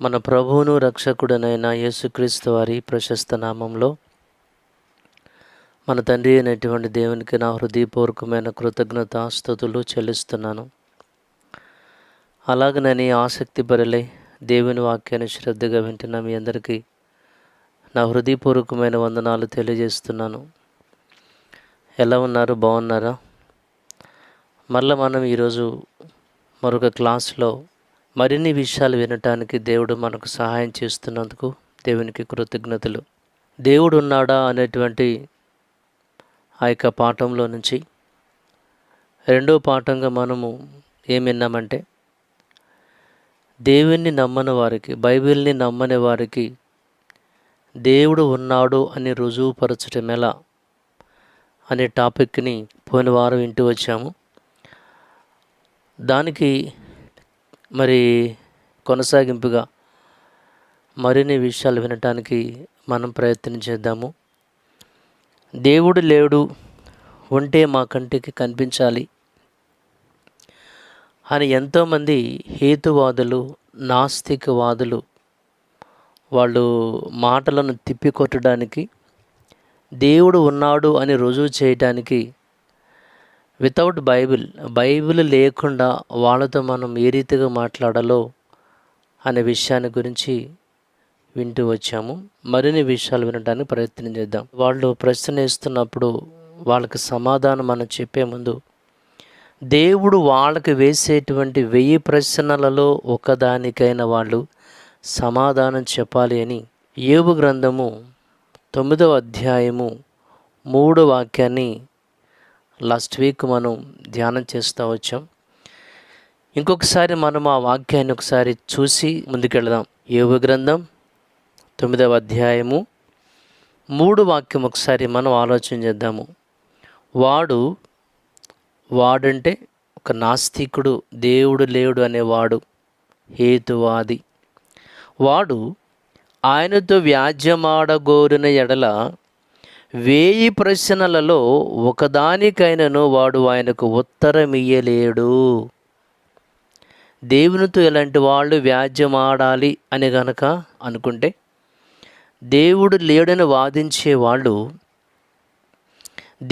మన ప్రభువును రక్షకుడనైన యేసుక్రీస్తు వారి ప్రశస్త నామంలో మన తండ్రి అయినటువంటి దేవునికి నా హృదయపూర్వకమైన కృతజ్ఞతాస్తుతులు చెల్లిస్తున్నాను. అలాగనని ఆసక్తి భరిలై దేవుని వాక్యాన్ని శ్రద్ధగా వింటున్న మీ అందరికీ నా హృదయపూర్వకమైన వందనాలు తెలియజేస్తున్నాను. ఎలా ఉన్నారు? బాగున్నారా? మరలా మనం ఈరోజు మరొక క్లాస్లో మరిన్ని విషయాలు వినటానికి దేవుడు మనకు సహాయం చేస్తున్నందుకు దేవునికి కృతజ్ఞతలు. దేవుడు ఉన్నాడా అనేటువంటి ఆ యొక్క పాఠంలో నుంచి రెండో పాఠంగా మనము ఏం విన్నామంటే, దేవుణ్ణి నమ్మని వారికి, బైబిల్ని నమ్మని వారికి దేవుడు ఉన్నాడు అని రుజువుపరచటం ఎలా అనే టాపిక్ని పోయిన వారం వింటూ వచ్చాము. దానికి మరి కొనసాగింపుగా మరిన్ని విషయాలు వినటానికి మనం ప్రయత్నం చేద్దాము. దేవుడు లేడు, ఉంటే మా కంటికి కనిపించాలి అని ఎంతోమంది హేతువాదులు, నాస్తికవాదులు వాళ్ళు మాటలను తిప్పికొట్టడానికి, దేవుడు ఉన్నాడు అని రుజువు చేయడానికి వితౌట్ బైబిల్ లేకుండా వాళ్ళతో మనం ఏ రీతిగా మాట్లాడాలో అనే విషయాన్ని గురించి వింటూ వచ్చాము. మరిన్ని విషయాలు వినడానికి ప్రయత్నం చేద్దాం. వాళ్ళు ప్రశ్న వేస్తున్నప్పుడు వాళ్ళకి సమాధానం మనం చెప్పే ముందు, దేవుడు వాళ్ళకి వేసేటువంటి 1000 ప్రశ్నలలో ఒకదానికైనా వాళ్ళు సమాధానం చెప్పాలి అని యోబు గ్రంథము 9వ అధ్యాయము 3వ వాక్యాన్ని లాస్ట్ వీక్ మనం ధ్యానం చేస్తూ వచ్చాం. ఇంకొకసారి మనం ఆ వాక్యాన్ని ఒకసారి చూసి ముందుకెళ్దాం. యోబు గ్రంథం 9వ అధ్యాయము 3వ వాక్యం ఒకసారి మనం ఆలోచన చేద్దాము. వాడంటే ఒక నాస్తికుడు, దేవుడు లేడు అనేవాడు, హేతువాది. వాడు ఆయనతో వ్యాజ్యమాడగోరిన ఎడల 1000 ప్రశ్నలలో ఒకదానికైనను వాడు ఆయనకు ఉత్తరం ఇయ్యలేడు. దేవునితో ఇలాంటి వాళ్ళు వ్యాజ్యమాడాలి అని గనక అనుకుంటే, దేవుడు లేడని వాదించే వాళ్ళు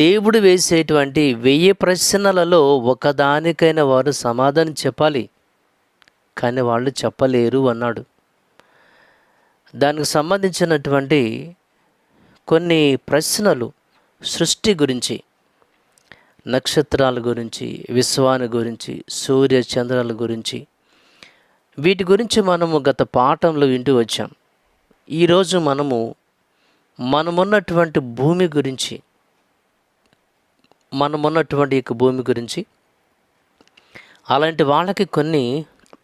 దేవుడు వేసేటువంటి 1000 ప్రశ్నలలో ఒకదానికైనా వారు సమాధానం చెప్పాలి, కానీ వాళ్ళు చెప్పలేరు అన్నాడు. దానికి సంబంధించినటువంటి కొన్ని ప్రశ్నలు, సృష్టి గురించి, నక్షత్రాల గురించి, విశ్వాన్ని గురించి, సూర్య చంద్రాల గురించి, వీటి గురించి మనము గత పాఠంలో వింటూ వచ్చాం. ఈరోజు మనమున్నటువంటి భూమి గురించి, మనమున్నటువంటి ఈ భూమి గురించి అలాంటి వాళ్ళకి కొన్ని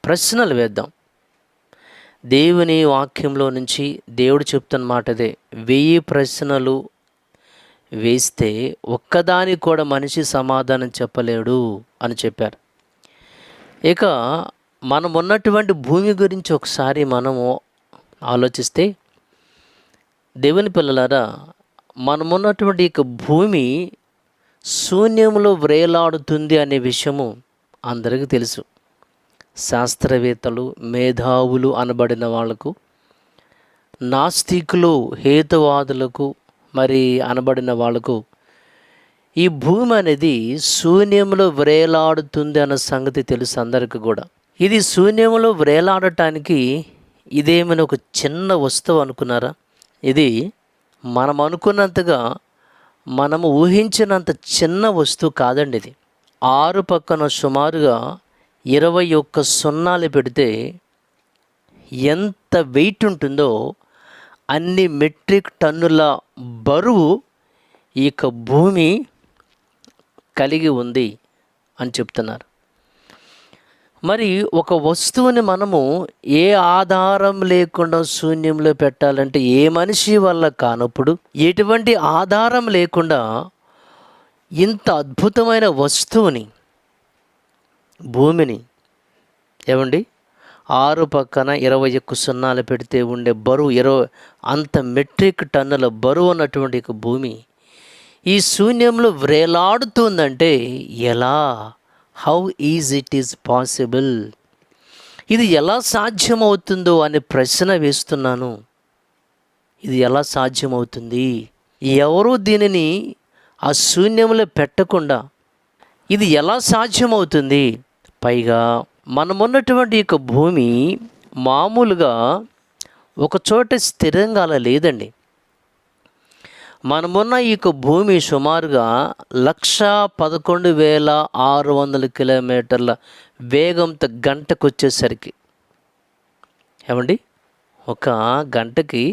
ప్రశ్నలు వేద్దాం. దేవుని వాక్యంలో నుంచి దేవుడు చెప్తున్న మాట అదే. 1000 ప్రశ్నలు వేస్తే ఒక్కదానికి కూడా మనిషి సమాధానం చెప్పలేడు అని చెప్పారు. ఇక మనం ఉన్నటువంటి భూమి గురించి ఒకసారి మనము ఆలోచిస్తే, దేవుని పిల్లలారా, మనమున్నటువంటి ఇక భూమి శూన్యంలో వ్రేలాడుతుంది అనే విషయము అందరికీ తెలుసు. శాస్త్రవేత్తలు, మేధావులు అనబడిన వాళ్లకు, నాస్తికులు, హేతువాదులకు మరి అనబడిన వాళ్లకు ఈ భూమి అనేది శూన్యంలో వ్రేలాడుతుంది అన్న సంగతి తెలుసు అందరికీ కూడా. ఇది శూన్యంలో వ్రేలాడటానికి ఇదేమైనా ఒక చిన్న వస్తువు అనుకున్నారా? ఇది మనం అనుకున్నంతగా, మనము ఊహించినంత చిన్న వస్తువు కాదండి. ఇది 6 పక్కన సుమారుగా 21 సున్నాలు పెడితే ఎంత వెయిట్ ఉంటుందో అన్ని మెట్రిక్ టన్నుల బరువు ఈ భూమి కలిగి ఉంది అని చెప్తున్నారు. మరి ఒక వస్తువుని మనము ఏ ఆధారం లేకుండా శూన్యంలో పెట్టాలంటే ఏ మనిషి వల్ల కానప్పుడు, ఎటువంటి ఆధారం లేకుండా ఇంత అద్భుతమైన వస్తువుని, భూమిని, ఏమండి, 6 పక్కన 21 సున్నాలు పెడితే ఉండే బరువు అంత మెట్రిక్ టన్నుల బరువు ఉన్నటువంటి భూమి ఈ శూన్యంలో వ్రేలాడుతుందంటే ఎలా? How is it is possible? ఇది ఎలా సాధ్యమవుతుందో అనే ప్రశ్న వేస్తున్నాను. ఇది ఎలా సాధ్యమవుతుంది? ఎవరూ దీనిని ఆ శూన్యంలో పెట్టకుండా ఇది ఎలా సాధ్యమవుతుంది? పైగా మనమున్నటువంటి యొక్క భూమి మామూలుగా ఒక చోట స్థిరంగా అలా లేదండి. మనమున్న ఈ యొక్క భూమి సుమారుగా 1,11,600 కిలోమీటర్ల వేగంతో గంటకు వచ్చేసరికి, ఏమండి, ఒక గంటకి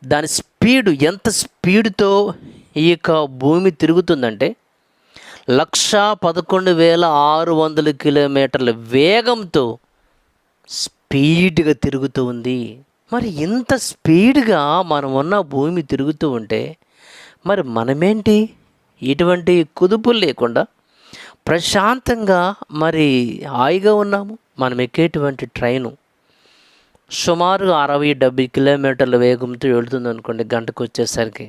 దాని స్పీడు ఎంత స్పీడ్తో ఈ యొక్క భూమి తిరుగుతుందంటే 1,11,600 కిలోమీటర్ల వేగంతో స్పీడ్గా తిరుగుతూ ఉంది. మరి ఇంత స్పీడ్గా మనం ఉన్న భూమి తిరుగుతూ ఉంటే మరి మనమేంటి ఎటువంటి కుదుపులు లేకుండా ప్రశాంతంగా మరి హాయిగా ఉన్నాము. మనం ఎక్కేటువంటి ట్రైను సుమారుగా 60-70 కిలోమీటర్ల వేగంతో వెళుతుంది అనుకోండి గంటకు వచ్చేసరికి.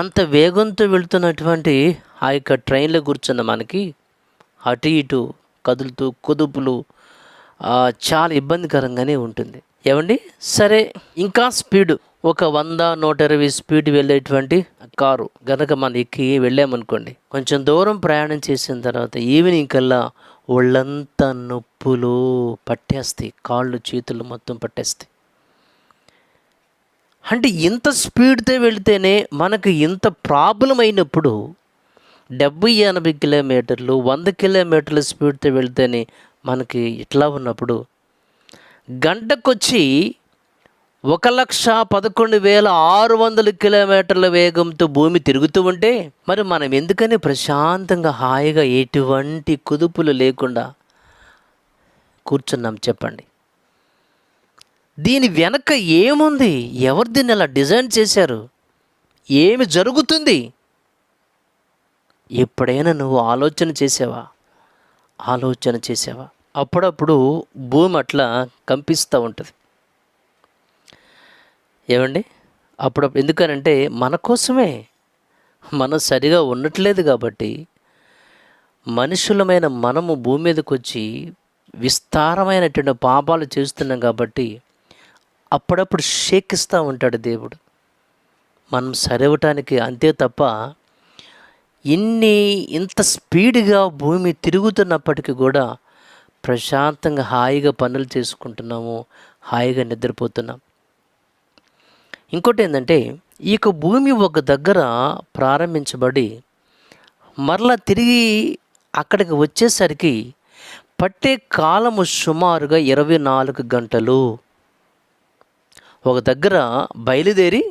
అంత వేగంతో వెళుతున్నటువంటి ఆ యొక్క ట్రైన్లో కూర్చున్న మనకి అటు ఇటు కదులుతూ కుదుపులు చాలా ఇబ్బందికరంగానే ఉంటుంది. ఏమండి, సరే, ఇంకా స్పీడు ఒక 100-120 స్పీడ్ వెళ్ళేటువంటి కారు గనక మనం ఎక్కి వెళ్ళామనుకోండి, కొంచెం దూరం ప్రయాణం చేసిన తర్వాత ఈవినింగ్ కల్లా ఒళ్ళంతా నొప్పులు పట్టేస్తాయి, కాళ్ళు చేతులు మొత్తం పట్టేస్తాయి. అంటే ఇంత స్పీడ్తో వెళితేనే మనకు ఇంత ప్రాబ్లం అయినప్పుడు 70-80 కిలోమీటర్లు 100 కిలోమీటర్ల స్పీడ్తో వెళితేనే మనకి ఇట్లా ఉన్నప్పుడు గంటకొచ్చి 1,11,600 కిలోమీటర్ల వేగంతో భూమి తిరుగుతూ ఉంటే మరి మనం ఎందుకని ప్రశాంతంగా హాయిగా ఎటువంటి కుదుపులు లేకుండా కూర్చున్నాం చెప్పండి? దీని వెనక ఏముంది? ఎవరు దీన్ని అలా డిజైన్ చేశారు? ఏమి జరుగుతుంది? ఎప్పుడైనా నువ్వు ఆలోచన చేసావా? అప్పుడప్పుడు భూమి అట్లా కంపిస్తూ ఉంటుంది. ఏమండి, అప్పుడప్పుడు ఎందుకనంటే మన కోసమే, మనం సరిగా ఉండట్లేదు కాబట్టి మనుషులమైన మనము భూమి మీదకి వచ్చి విస్తారమైనటువంటి పాపాలు చేస్తున్నాం కాబట్టి అప్పుడప్పుడు షేకిస్తూ ఉంటాడు దేవుడు మనం సరివటానికి. అంతే తప్ప ఇంత స్పీడ్గా భూమి తిరుగుతున్నప్పటికీ కూడా ప్రశాంతంగా హాయిగా పనులు చేసుకుంటున్నాము, హాయిగా నిద్రపోతున్నాం. ఇంకోటి ఏంటంటే ఈ యొక్క భూమి ఒక దగ్గర ప్రారంభించబడి మరలా తిరిగి అక్కడికి వచ్చేసరికి పట్టే కాలము సుమారుగా 24 గంటలు. ఒక దగ్గర బయలుదేరి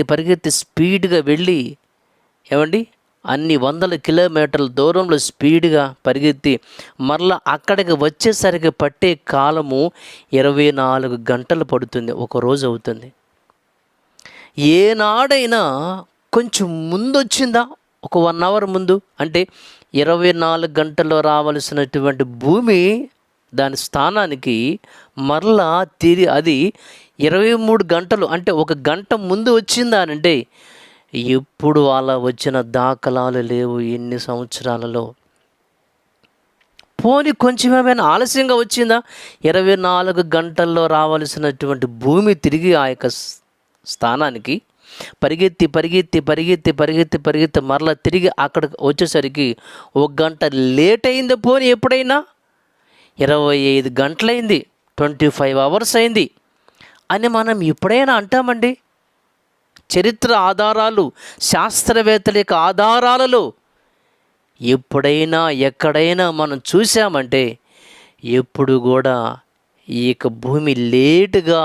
పరిగెత్తి స్పీడ్గా వెళ్ళి, ఏమండి, అన్ని 100 కిలోమీటర్ల దూరంలో స్పీడ్గా పరిగెత్తి మరలా అక్కడికి వచ్చేసరికి పట్టే కాలము 24 గంటలు పడుతుంది, ఒక రోజు అవుతుంది. ఏనాడైనా కొంచెం ముందు వచ్చిందా? ఒక 1 అవర్ ముందు, అంటే 24 గంటల్లో రావలసినటువంటి భూమి దాని స్థానానికి మరలా అది 23 గంటలు, అంటే 1 గంట ముందు వచ్చిందా అంటే ఎప్పుడు అలా వచ్చిన దాఖలాలు లేవు ఎన్ని సంవత్సరాలలో. పోనీ కొంచెం ఏమైనా ఆలస్యంగా వచ్చిందా? 24 గంటల్లో రావాల్సినటువంటి భూమి తిరిగి ఆ యొక్క స్థానానికి పరిగెత్తి మరలా తిరిగి అక్కడికి వచ్చేసరికి 1 గంట లేట్ అయింది. పోనీ ఎప్పుడైనా 25 గంటలైంది, 25 అవర్స్ అయింది అని మనం ఎప్పుడైనా అంటామండి? చరిత్ర ఆధారాలు, శాస్త్రవేత్తల యొక్క ఆధారాలలో ఎప్పుడైనా ఎక్కడైనా మనం చూసామంటే ఎప్పుడు కూడా ఈ యొక్క భూమి లేటుగా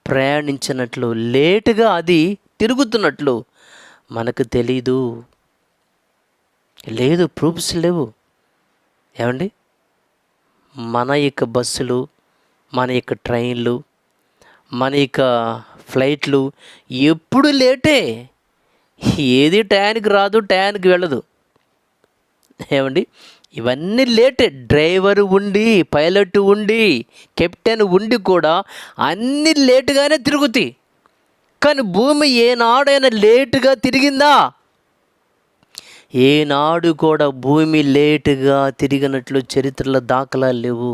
ప్రయాణించినట్లు, లేటుగా అది తిరుగుతున్నట్లు మనకు తెలీదు. లేదు, ప్రూఫ్స్ లేవు. ఏమండి, మన యొక్క బస్సులు, మన యొక్క ట్రైన్లు, మన యొక్క ఫ్లైట్లు ఎప్పుడు లేటే. ఏది టయానికి రాదు, టయానికి వెళ్ళదు. ఏమండి, ఇవన్నీ లేటే. డ్రైవర్ ఉండి, పైలట్ ఉండి, కెప్టెన్ ఉండి కూడా అన్నీ లేటుగానే తిరుగుతాయి. కానీ భూమి ఏనాడైనా లేటుగా తిరిగిందా? ఏనాడు కూడా భూమి లేటుగా తిరిగినట్లు చరిత్రలో దాఖలాలు లేవు.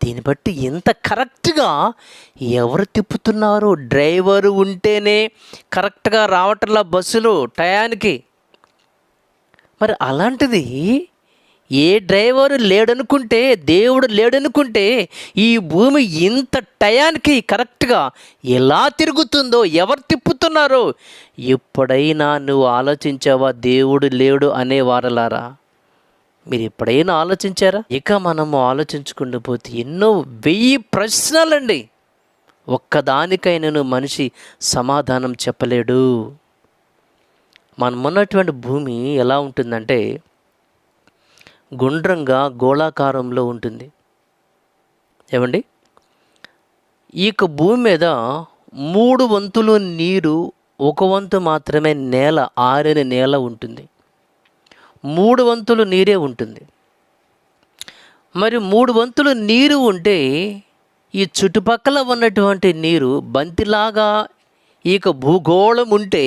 దీన్ని బట్టి ఎంత కరెక్ట్గా ఎవరు తిప్పుతున్నారు? డ్రైవరు ఉంటేనే కరెక్ట్గా రావట్లా బస్సులు టయానికి. మరి అలాంటిది ఏ డ్రైవరు లేడనుకుంటే, దేవుడు లేడనుకుంటే, ఈ భూమి ఇంత టయానికి కరెక్ట్గా ఎలా తిరుగుతుందో, ఎవరు తిప్పుతున్నారో ఎప్పుడైనా నువ్వు ఆలోచించావా? దేవుడు లేడు అనేవారలారా, మీరు ఎప్పుడైనా ఆలోచించారా? ఇక మనము ఆలోచించుకుంటూ పోతే ఎన్నో 1000 ప్రశ్నలండి. ఒక్కదానికైనా మనిషి సమాధానం చెప్పలేడు. మనమున్నటువంటి భూమి ఎలా ఉంటుందంటే గుండ్రంగా గోళాకారంలో ఉంటుంది. ఏమండి, ఈ భూమి మీద 3 వంతులు నీరు, 1 వంతు మాత్రమే నేల, ఆరిన నేల ఉంటుంది. 3 వంతులు నీరే ఉంటుంది. మరి 3 వంతులు నీరు ఉంటే ఈ చుట్టుపక్కల ఉన్నటువంటి నీరు బంతిలాగా భూగోళం ఉంటే,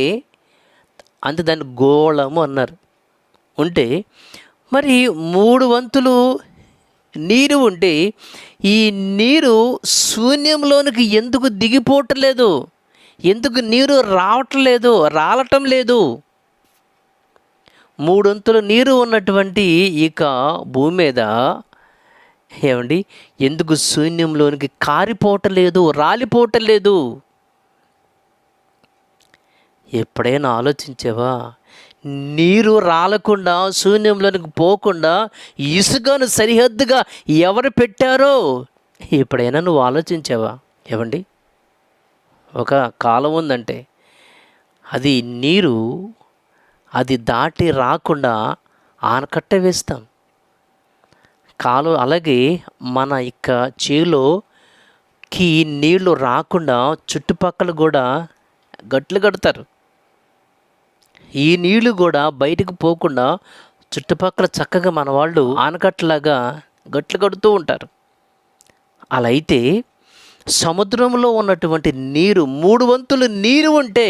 అంతే దాన్ని గోళము అన్నారు. ఉంటే మరి 3 వంతులు నీరు ఉంటే ఈ నీరు శూన్యంలోనికి ఎందుకు దిగిపోవట్లేదు? ఎందుకు నీరు రావటం లేదు? 3 వంతుల నీరు ఉన్నటువంటి భూమి మీద ఏమండి ఎందుకు శూన్యంలోనికి రాలిపోవటలేదు? ఎప్పుడైనా ఆలోచించావా? నీరు రాలకుండా, శూన్యంలోనికి పోకుండా ఇసుకను సరిహద్దుగా ఎవరు పెట్టారో ఎప్పుడైనా నువ్వు ఆలోచించావా? ఏమండి, ఒక కాలం ఉందంటే అది నీరు అది దాటి రాకుండా ఆనకట్ట వేస్తాం. అలాగే మన చేలోకి నీళ్లు రాకుండా చుట్టుపక్కల కూడా గట్లు కడతారు. ఈ నీళ్లు కూడా బయటకు పోకుండా చుట్టుపక్కల చక్కగా మన వాళ్ళు ఆనకట్టలాగా గట్లు కడుతూ ఉంటారు. అలా అయితే సముద్రంలో ఉన్నటువంటి నీరు 3 వంతులు నీరు ఉంటే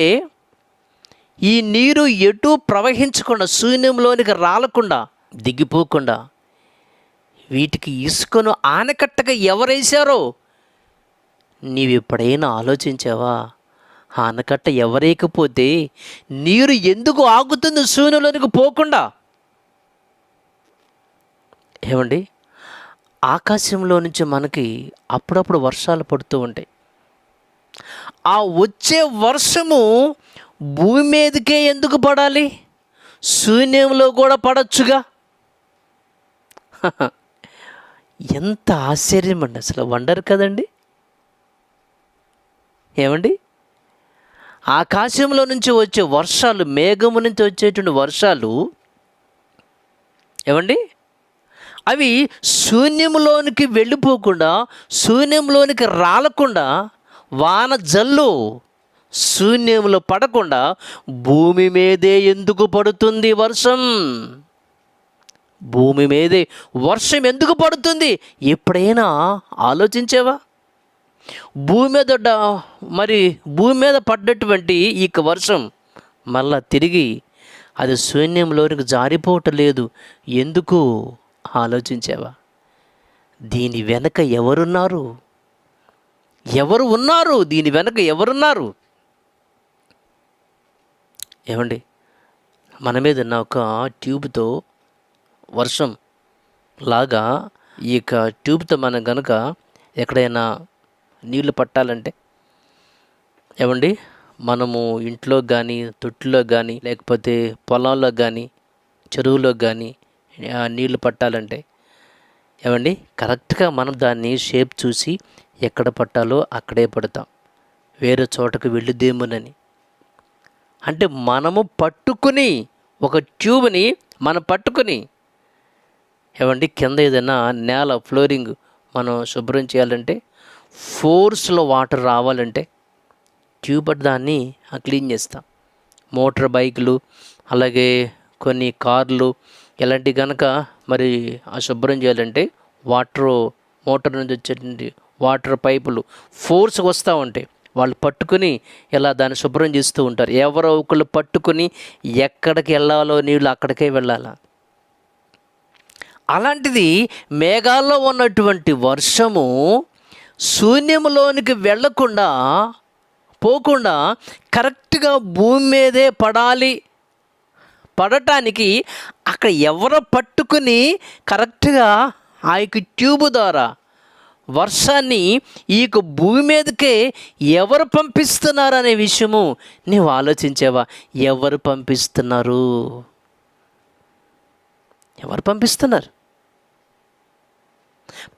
ఈ నీరు ఎటు ప్రవహించకుండా, శూన్యంలోనికి రాలకుండా, దిగిపోకుండా వీటికి ఇసుకను ఆనకట్టగా ఎవరేశారో నీవు ఎప్పుడైనా ఆలోచించావా? ఆనకట్ట ఎవరేయకపోతే నీరు ఎందుకు ఆగుతుంది శూన్యంలోనికి పోకుండా? ఏమండి, ఆకాశంలో నుంచి మనకి అప్పుడప్పుడు వర్షాలు పడుతూ ఉంటాయి. ఆ వచ్చే వర్షము భూమి మీదకే ఎందుకు పడాలి? శూన్యంలో కూడా పడచ్చుగా. ఎంత ఆశ్చర్యం అండి, అసలు వండర్ కదండి. ఏమండి, ఆకాశంలో నుంచి వచ్చే వర్షాలు, మేఘము నుంచి వచ్చేటువంటి వర్షాలు ఏమండి అవి శూన్యంలోనికి వెళ్ళిపోకుండా, శూన్యంలోనికి రాలకుండా, వాన జల్లు శూన్యంలో పడకుండా భూమి మీదే ఎందుకు పడుతుంది వర్షం? భూమి మీదే వర్షం ఎందుకు పడుతుంది? ఎప్పుడైనా ఆలోచించావా? భూమి మీద పడ్డటువంటి వర్షం మళ్ళా తిరిగి అది శూన్యంలోనికి జారిపోవటం లేదు. ఎందుకు ఆలోచించావా? దీని వెనక ఎవరున్నారు? దీని వెనక ఎవరున్నారు? ఏమండి, మన మీద ఉన్న ఒక ట్యూబ్తో వర్షం లాగా ట్యూబ్తో మనం కనుక ఎక్కడైనా నీళ్లు పట్టాలంటే ఏమండి, మనము ఇంట్లో కానీ, తొట్టిలో కానీ, లేకపోతే పొలంలో కానీ, చెరువులో కానీ నీళ్లు పట్టాలంటే ఏమండి కరెక్ట్గా మనం దాన్ని షేప్ చూసి ఎక్కడ పట్టాలో అక్కడే పడతాం, వేరే చోటకు వెళ్ళిదేమోనని. అంటే మనము పట్టుకుని ఒక ట్యూబ్ని పట్టుకుని ఏమండి కింద ఏదైనా నేల ఫ్లోరింగ్ మనం శుభ్రం చేయాలంటే, ఫోర్స్లో వాటర్ రావాలంటే ట్యూబ్ దాన్ని క్లీన్ చేస్తాం. మోటార్ బైకులు, అలాగే కొన్ని కార్లు ఇలాంటివి కనుక మరి శుభ్రం చేయాలంటే మోటార్ నుంచి వచ్చేటువంటి వాటర్ పైపులు ఫోర్స్ వస్తూ ఉంటాయి. వాళ్ళు పట్టుకుని ఇలా దాన్ని శుభ్రం చేస్తూ ఉంటారు. ఎవరో ఒకళ్ళు పట్టుకుని ఎక్కడికి వెళ్ళాలో నీళ్ళు అక్కడికే వెళ్ళాలా. అలాంటిది మేఘాల్లో ఉన్నటువంటి వర్షము శూన్యంలోనికి వెళ్ళకుండా పోకుండా కరెక్ట్గా భూమి మీదే పడటానికి అక్కడ ఎవరో పట్టుకుని కరెక్ట్గా ఆ యొక్క ట్యూబ్ ద్వారా వర్షాన్ని ఈ యొక్క భూమి మీదకే ఎవరు పంపిస్తున్నారు అనే విషయము నీవు ఆలోచించావా? ఎవరు పంపిస్తున్నారు? ఎవరు పంపిస్తున్నారు?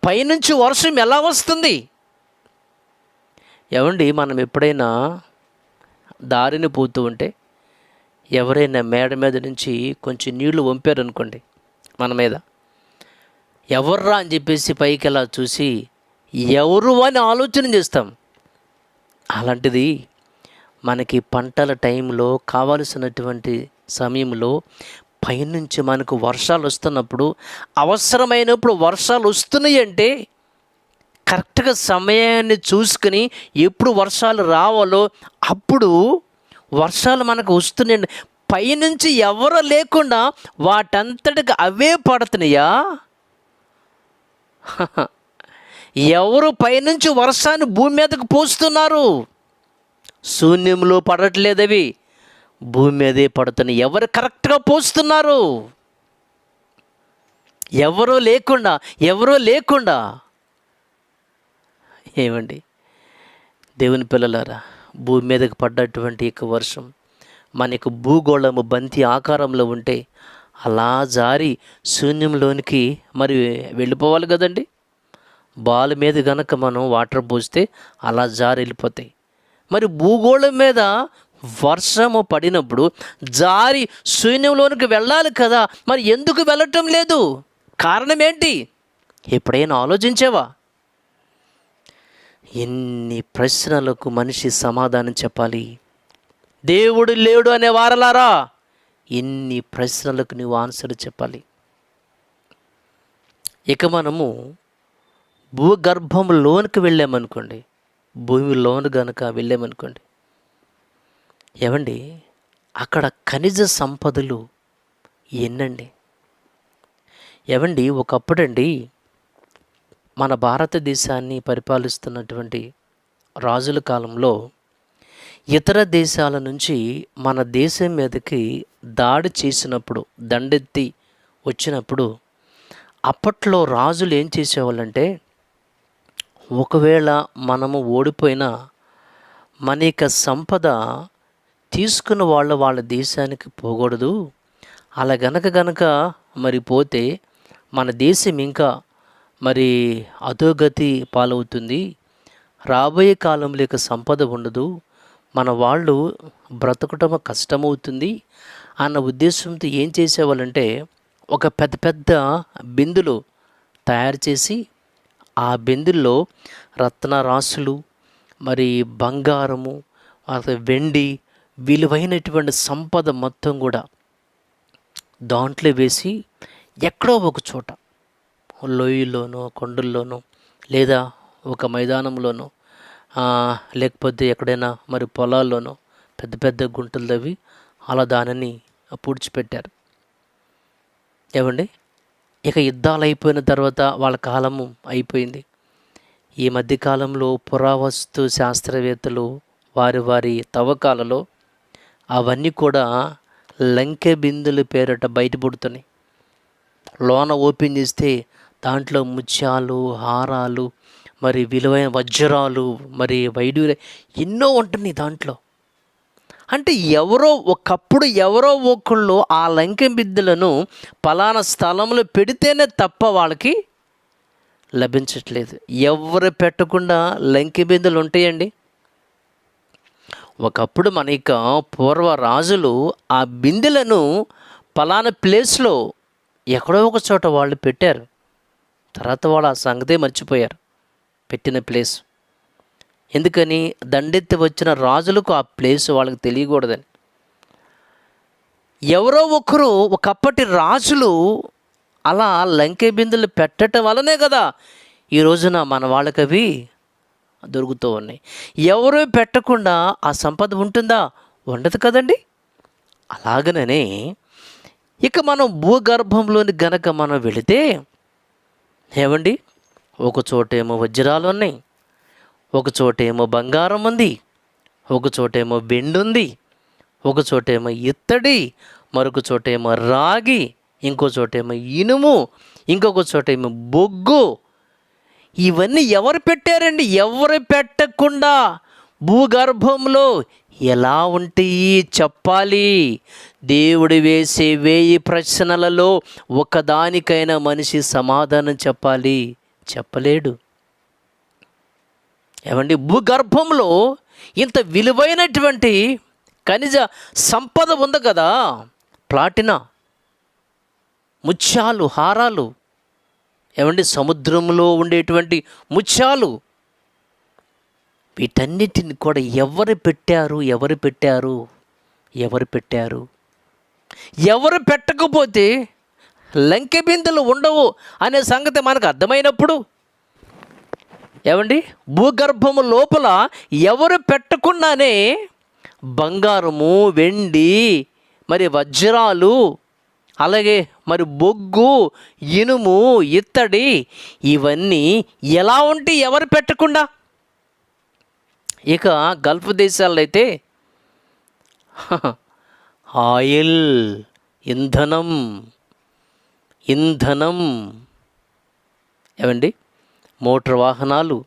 పైనుంచి వర్షం ఎలా వస్తుంది? ఏమండి, మనం ఎప్పుడైనా దారిని పోతూ ఉంటే ఎవరైనా మేడ మీద నుంచి కొంచెం నీళ్లు వంపారనుకోండి మన మీద, ఎవర్రా అని చెప్పేసి పైకి ఎలా చూసి ఎవరు అని ఆలోచన చేస్తాం. అలాంటిది మనకి పంటల టైంలో కావలసినటువంటి సమయంలో పైనుంచి మనకు వర్షాలు వస్తున్నప్పుడు, అవసరమైనప్పుడు వర్షాలు వస్తున్నాయి అంటే కరెక్ట్గా సమయాన్ని చూసుకుని ఎప్పుడు వర్షాలు రావాలో అప్పుడు వర్షాలు మనకు వస్తున్నాయండి. పైనుంచి ఎవరు లేకుండా వాటంతటికి అవే పడుతున్నాయా? ఎవరు పైనుంచి వర్షాన్ని భూమి మీదకు పోస్తున్నారు? శూన్యంలో పడట్లేదు, అవి భూమి మీదే పడుతున్నాయి. ఎవరు కరెక్ట్గా పోస్తున్నారు? ఎవరో లేకుండా. ఏమండి దేవుని పిల్లలారా, భూమి మీదకి పడ్డటువంటి యొక్క వర్షం మనకు భూగోళము బంతి ఆకారంలో ఉంటే అలా జారి శూన్యంలోనికి మరి వెళ్ళిపోవాలి కదండి. బాల్ మీద గనక మనం వాటర్ పోస్తే అలా జారి వెళ్ళిపోతాయి. మరి భూగోళం మీద వర్షము పడినప్పుడు జారి శూన్యంలోనికి వెళ్ళాలి కదా, మరి ఎందుకు వెళ్ళటం లేదు? కారణం ఏంటి? ఎప్పుడైనా ఆలోచించావా? ఎన్ని ప్రశ్నలకు మనిషి సమాధానం చెప్పాలి? దేవుడు లేడు అనే వారలారా, ఎన్ని ప్రశ్నలకు నువ్వు ఆన్సర్ చెప్పాలి? ఇక మనము భూగర్భంలోనికి వెళ్ళామనుకోండి, భూమిలోను గనక వెళ్ళామనుకోండి, ఏమండి అక్కడ ఖనిజ సంపదలు ఎన్నండి. ఏమండి ఒకప్పుడండి మన భారతదేశాన్ని పరిపాలిస్తున్నటువంటి రాజుల కాలంలో ఇతర దేశాల నుంచి మన దేశం మీదకి దాడి చేసినప్పుడు, దండెత్తి వచ్చినప్పుడు అప్పట్లో రాజులు ఏం చేసేవాళ్ళంటే, ఒకవేళ మనము ఓడిపోయినా మన యొక్క సంపద తీసుకున్న వాళ్ళ దేశానికి పోకూడదు. అలా గనక మరి పోతే మన దేశం ఇంకా మరి అధోగతి పాలవుతుంది, రాబోయే కాలంలో ఇక సంపద ఉండదు, మన వాళ్ళు బ్రతకటం కష్టమవుతుంది అన్న ఉద్దేశంతో ఏం చేసేవాళ్ళంటే, ఒక పెద్ద బిందులు తయారు చేసి ఆ బిందుల్లో రత్నరాశులు, మరి బంగారము, వెండి, విలువైనటువంటి సంపద మొత్తం కూడా దాంట్లో వేసి ఎక్కడో ఒక చోట లోయలోనో కొండల్లోనో లేదా ఒక మైదానంలోనో లేకపోతే ఎక్కడైనా మరి పొలాల్లోనో పెద్ద గుంటలు తవ్వి అలా దానిని పూడ్చిపెట్టారు. ఏమండి ఇక యుద్ధాలు అయిపోయిన తర్వాత వాళ్ళ కాలము అయిపోయింది. ఈ మధ్యకాలంలో పురావస్తు శాస్త్రవేత్తలు వారి తవ్వకాలలో అవన్నీ కూడా లంకె బిందుల పేరట బయటపడుతున్నాయి. లోన ఓపెన్ చేస్తే దాంట్లో ముత్యాలు, హారాలు, మరి విలువైన వజ్రాలు, మరి వైడూర్య ఎన్నో ఉంటున్నాయి దాంట్లో. అంటే ఒకప్పుడు ఎవరో ఒకళ్ళు ఆ లంకె బిందులను పలానా స్థలంలో పెడితేనే తప్ప వాళ్ళకి లభించట్లేదు. ఎవరు పెట్టకుండా లంకె బిందులు ఉంటాయండి. ఒకప్పుడు మన యొక్క పూర్వ రాజులు ఆ బిందెలను పలానా ప్లేస్లో ఎక్కడో ఒక చోట వాళ్ళు పెట్టారు. తర్వాత వాళ్ళు ఆ సంగతే మర్చిపోయారు పెట్టిన ప్లేస్. ఎందుకని? దండెత్తి వచ్చిన రాజులకు ఆ ప్లేస్ వాళ్ళకి తెలియకూడదని. ఎవరో ఒకరు ఒకప్పటి రాజులు అలా లంకె బిందులు పెట్టడం వల్లనే కదా ఈ రోజున మన వాళ్ళకి అవి దొరుకుతూ ఉన్నాయి. ఎవరు పెట్టకుండా ఆ సంపద ఉంటుందా? ఉండదు కదండి. అలాగనే ఇక మనం భూగర్భంలోని గనక మనం వెళితే ఏమండి, ఒక చోటేమో వజ్రాలు ఉన్నాయి, ఒక చోటేమో బంగారం ఉంది, ఒక చోటేమో వెండి ఉంది, ఒక చోటేమో ఇత్తడి, మరొక చోటేమో రాగి, ఇంకో చోటేమో ఇనుము, ఇంకొక చోటేమో బొగ్గు. ఇవన్నీ ఎవరు పెట్టారండి? ఎవరు పెట్టకుండా భూగర్భంలో ఎలా ఉంటాయి చెప్పాలి. దేవుడు వేసే 1000 ప్రశ్నలలో ఒకదానికైనా మనిషి సమాధానం చెప్పాలి, చెప్పలేడు. ఏమండి, భూగర్భంలో ఇంత విలువైనటువంటి ఖనిజ సంపద ఉంది కదా, ప్లాటినా, ముత్యాలు, హారాలు, ఏమండి సముద్రంలో ఉండేటువంటి ముత్యాలు, వీటన్నిటిని కూడా ఎవరు పెట్టారు? ఎవరు పెట్టారు? ఎవరు పెట్టారు? ఎవరు పెట్టకపోతే లంకె బిందెలు ఉండవు అనే సంగతి మనకు అర్థమైనప్పుడు, ఏమండి భూగర్భము లోపల ఎవరు పెట్టకుండానే బంగారము, వెండి, మరి వజ్రాలు, అలాగే మరి బొగ్గు, ఇనుము, ఇత్తడి, ఇవన్నీ ఎలా ఉంటాయి ఎవరు పెట్టకుండా? ఇక గల్ఫ్ దేశాల్లో అయితే ఆయిల్, ఇంధనం, ఏమండి మోటార్ వాహనాలు,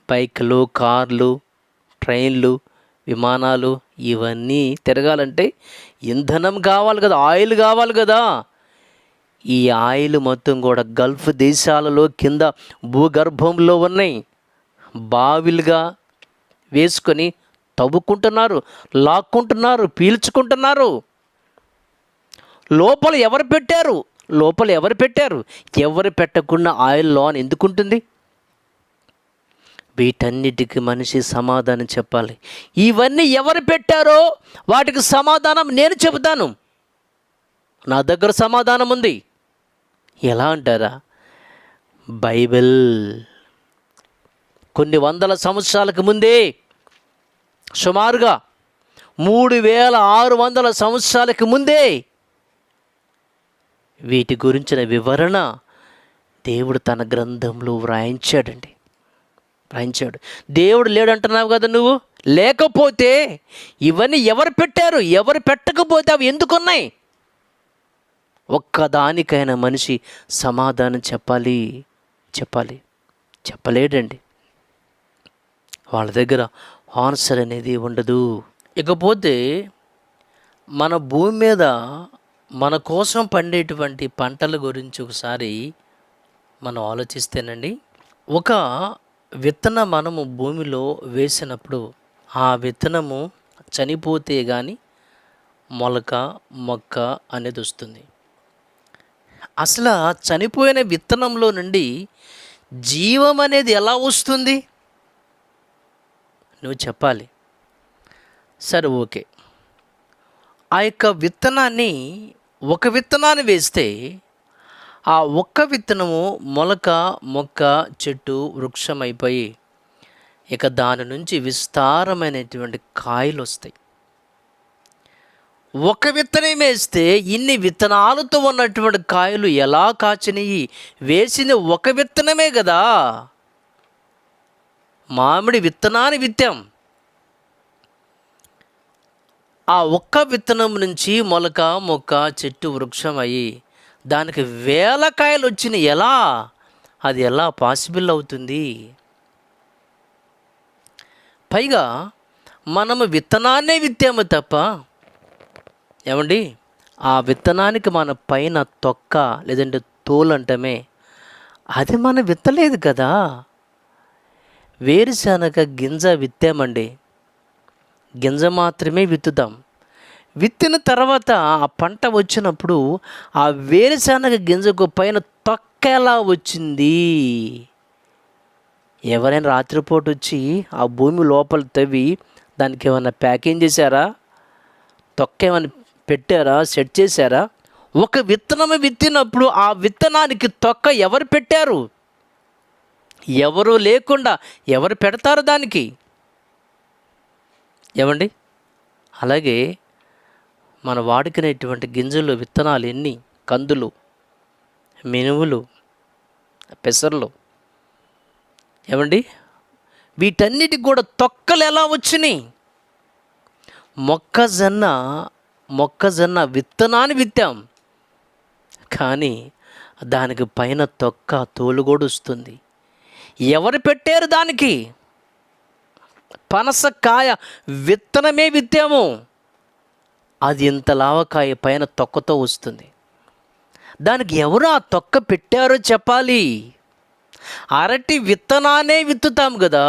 బైకులు, కార్లు, ట్రైన్లు, విమానాలు, ఇవన్నీ తిరగాలంటే ఇంధనం కావాలి కదా, ఆయిల్ కావాలి కదా. ఈ ఆయిల్ మొత్తం కూడా గల్ఫ్ దేశాలలో కింద భూగర్భంలో ఉన్నాయి. బావిలుగా వేసుకొని తవ్వుకుంటున్నారు, లాక్కుంటున్నారు, పీల్చుకుంటున్నారు. లోపల ఎవరు పెట్టారు? ఎవరు పెట్టకుండా ఆయిల్ లోన్ ఎందుకుంటుంది? వీటన్నిటికీ మనిషి సమాధానం చెప్పాలి. ఇవన్నీ ఎవరు పెట్టారో వాటికి సమాధానం నేను చెబుతాను. నా దగ్గర సమాధానం ఉంది. ఎలా అంటారా? బైబిల్ కొన్ని వందల సంవత్సరాలకు ముందే, సుమారుగా 3600 సంవత్సరాలకు ముందే వీటి గురించిన వివరణ దేవుడు తన గ్రంథంలో వ్రాయించాడు. దేవుడు లేడంటున్నావు కదా నువ్వు. లేకపోతే ఇవన్నీ ఎవరు పెట్టారు? ఎవరు పెట్టకపోతే అవి ఎందుకున్నాయి? ఒక్కదానికైనా మనిషి సమాధానం చెప్పలేడండి. వాళ్ళ దగ్గర ఆన్సర్ అనేది ఉండదు. ఇకపోతే మన భూమి మీద మన కోసం పండేటువంటి పంటల గురించి ఒకసారి మనం ఆలోచిస్తేనండి, ఒక విత్తనం మనము భూమిలో వేసినప్పుడు ఆ విత్తనము చనిపోతే కానీ మొక్క అనేది వస్తుంది. అసలు చనిపోయిన విత్తనంలో నుండి జీవం అనేది ఎలా వస్తుంది? నువ్వు చెప్పాలి. సరే, ఓకే. ఆ యొక్క విత్తనాన్ని, ఒక విత్తనాన్ని వేస్తే ఆ ఒక్క విత్తనము మొక్క, చెట్టు, వృక్షం అయిపోయి ఇక దాని నుంచి విస్తారమైనటువంటి కాయలు వస్తాయి. ఒక విత్తనం వేస్తే ఇన్ని విత్తనాలతో ఉన్నటువంటి కాయలు ఎలా కాచినాయి? వేసింది ఒక విత్తనమే కదా. మామిడి విత్తనాన్ని విత్తాం. ఆ ఒక్క విత్తనం నుంచి మొక్క, చెట్టు, వృక్షం అయ్యి దానికి 1000 కాయలు వచ్చినాయి. అది ఎలా పాసిబుల్ అవుతుంది? పైగా మనము విత్తనాన్నే విత్తాము తప్ప, ఏమండి ఆ విత్తనానికి మన పైన తొక్క లేదంటే తోలు అంటమే, అది మనం విత్తలేదు కదా. వేరుశనగ గింజ విత్తామండి, గింజ మాత్రమే విత్తుతాం. విత్తిన తర్వాత ఆ పంట వచ్చినప్పుడు ఆ వేరుశనగ గింజకు పైన తొక్క ఎలా వచ్చింది? ఎవరైనా రాత్రిపూట వచ్చి ఆ భూమి లోపల తవ్వి దానికి ఏమైనా ప్యాకింగ్ చేశారా? తొక్క ఏమైనా పెట్టారా? సెట్ చేశారా? ఒక విత్తనం విత్తినప్పుడు ఆ విత్తనానికి తొక్క ఎవరు పెట్టారు? ఎవరు లేకుండా ఎవరు పెడతారు దానికి? ఏమండి? అలాగే మన వాడుకునేటువంటి గింజలు, విత్తనాలు ఎన్ని, కందులు, మినుములు, పెసర్లు, ఏమండి, వీటన్నిటికి కూడా తొక్కలు ఎలా వచ్చినాయి? మొక్కజొన్న విత్తనాన్ని విత్తాం, కానీ దానికి పైన తొక్క, తోలు కూడా వస్తుంది. ఎవరు పెట్టారు దానికి? పనసకాయ విత్తనమే విత్తాము, అది ఇంత లావకాయ పైన తొక్కతో వస్తుంది. దానికి ఎవరు ఆ తొక్క పెట్టారో చెప్పాలి. అరటి విత్తనాన్నే విత్తుతాం కదా,